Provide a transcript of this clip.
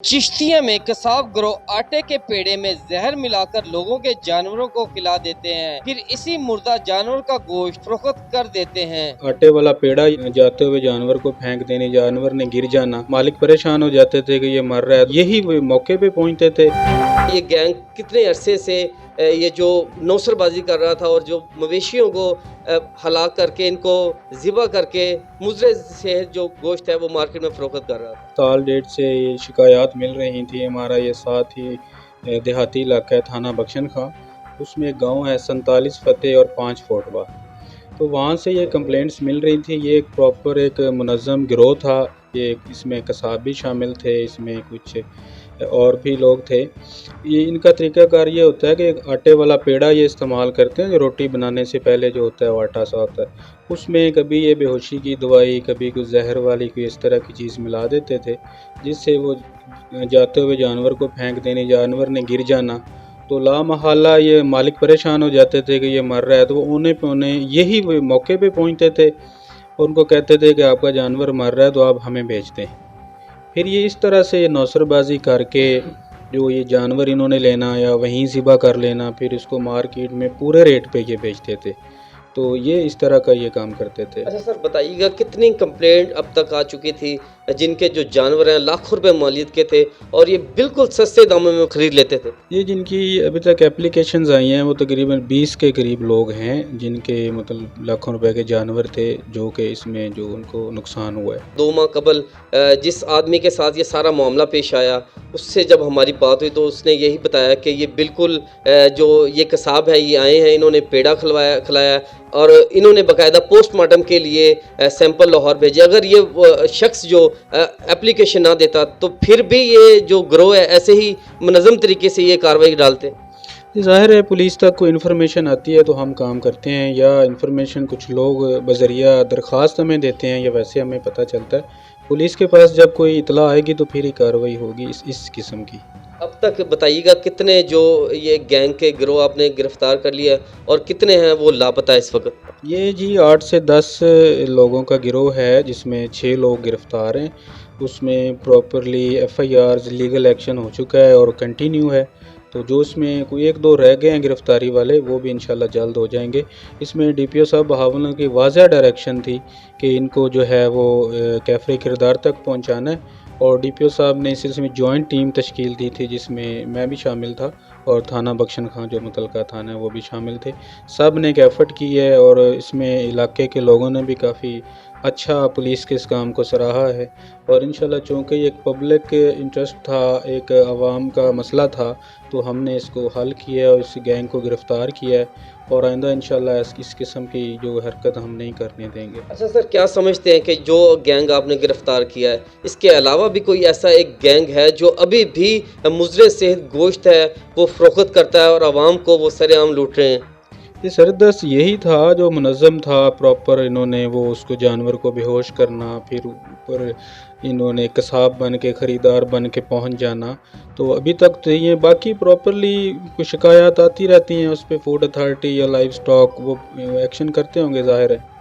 चिश्तिया में कसाब गिरोह आटे के पेड़े में जहर मिलाकर लोगों के जानवरों को खिला देते हैं, फिर इसी मुर्दा जानवर का गोश्त फरोख्त कर देते हैं। आटे वाला पेड़ा जाते हुए जानवर को फेंक देने, जानवर ने गिर जाना, मालिक परेशान हो जाते थे कि ये मर रहा है, यही वो मौके पे पहुंचते थे। ये गैंग कितने अरसे से ये जो नौसरबाजी कर रहा था और जो मवेशियों को हलाक करके इनको ज़िबा करके मुजरे से जो गोश्त है वो मार्केट में फरोख्त कर रहा था। साल डेढ़ से ये शिकायत मिल रही थी। हमारा ये साथ ही देहाती इलाका है थाना बख्शन खां, उसमें एक गाँव है 47 फतेह और 5 फोटवा, तो वहाँ से ये कंप्लेंट्स मिल रही थी। ये एक प्रॉपर एक मुनज़्ज़म गिरोह था, ये इसमें कसाब भी शामिल थे, इसमें कुछ और भी लोग थे। ये इनका तरीक़ाकार ये होता है कि एक आटे वाला पेड़ा ये इस्तेमाल करते हैं, जो रोटी बनाने से पहले जो होता है वो आटा सा होता है, उसमें कभी ये बेहोशी की दवाई, कभी कुछ जहर वाली कोई इस तरह की चीज़ मिला देते थे, जिससे वो जाते हुए जानवर को फेंक देने, जानवर ने गिर जाना, तो लामहल्ला ये मालिक परेशान हो जाते थे कि ये मर रहा है, तो वो औने पौने यही वो मौके पे पहुंचते थे और उनको कहते थे कि आपका जानवर मर रहा है तो आप हमें भेज दें। फिर ये इस तरह से ये नौसरबाजी करके जो ये जानवर इन्होंने लेना या वहीं ज़िबा कर लेना, फिर इसको मार्केट में पूरे रेट पे ये बेचते थे, तो ये इस तरह का ये काम करते थे। अच्छा सर, बताइएगा कितनी कंप्लेंट अब तक आ चुकी थी जिनके जो जानवर हैं लाखों रुपए मालियत के थे और ये बिल्कुल सस्ते दामों में खरीद लेते थे? ये जिनकी अभी तक एप्लीकेशंस आई हैं वो तकरीबन 20 के करीब लोग हैं, जिनके मतलब लाखों रुपए के जानवर थे, जो कि इसमें जो उनको नुकसान हुआ है। 2 माह कबल जिस आदमी के साथ ये सारा मामला पेश आया, उससे जब हमारी बात हुई तो उसने यही बताया कि ये बिल्कुल जो ये कसाब है ये आए हैं, इन्होंने पेड़ा खिलाया और इन्होंने बाकायदा पोस्टमार्टम के लिए सैंपल लाहौर भेजे। अगर ये शख्स जो एप्लीकेशन ना देता तो फिर भी ये जो गिरोह है ऐसे ही मुनज़्ज़म तरीके से ये कार्रवाई डालते। ज़ाहिर है पुलिस तक कोई इन्फॉर्मेशन आती है तो हम काम करते हैं, या इन्फॉर्मेशन कुछ लोग बज़रिया दरख्वास्त हमें देते हैं या वैसे हमें पता चलता है। पुलिस के पास जब कोई इतला आएगी तो फिर ही कार्रवाई होगी इस किस्म की। अब तक बताइएगा कितने जो ये गैंग के गिरोह आपने गिरफ्तार कर लिया और कितने हैं वो लापता है इस वक्त? ये जी 8 से 10 लोगों का गिरोह है, जिसमें 6 लोग गिरफ्तार हैं। उसमें प्रॉपरली एफआईआर्स लीगल एक्शन हो चुका है और कंटिन्यू है, तो जो इसमें कोई 1-2 रह गए हैं गिरफ्तारी वाले, वो भी इंशाल्लाह जल्द हो जाएंगे। इसमें डीपीओ साहब बहावलपुर की वाज़ह डायरेक्शन थी कि इनको जो है वो कैफरे किरदार तक पहुंचाना है, और डीपीओ साहब ने इस सिलसिले में जॉइंट टीम तश्कील दी थी, जिसमें मैं भी शामिल था और थाना बख्शन खां जो मुतलका थाना है वो भी शामिल थे। सब ने एक एफ़र्ट की है और इसमें इलाके के लोगों ने भी काफ़ी अच्छा पुलिस के इस काम को सराहा है, और इंशाल्लाह चूँकि एक पब्लिक इंटरेस्ट था, एक आवाम का मसला था, तो हमने इसको हल किया और इस गैंग को गिरफ़्तार किया है, और आइंदा इंशाल्लाह इस किस्म की जो हरकत हम नहीं करने देंगे। अच्छा सर, क्या समझते हैं कि जो गैंग आपने गिरफ्तार किया है, इसके अलावा भी कोई ऐसा एक गैंग है जो अभी भी मुजरे सेहत गोश्त है वो फरोख्त करता है और आवाम को वो सरेआम लूट रहे हैं? ये सरदर्द यही था जो मुनज़्ज़म था, प्रॉपर इन्होंने वो उसको जानवर को बेहोश करना, फिर ऊपर इन्होंने कसाब बन के ख़रीदार बन के पहुंच जाना, तो अभी तक तो ये बाकी प्रॉपरली कुछ शिकायत आती रहती हैं उस पर, फूड अथॉरिटी या लाइव स्टॉक वो एक्शन करते होंगे ज़ाहिर है।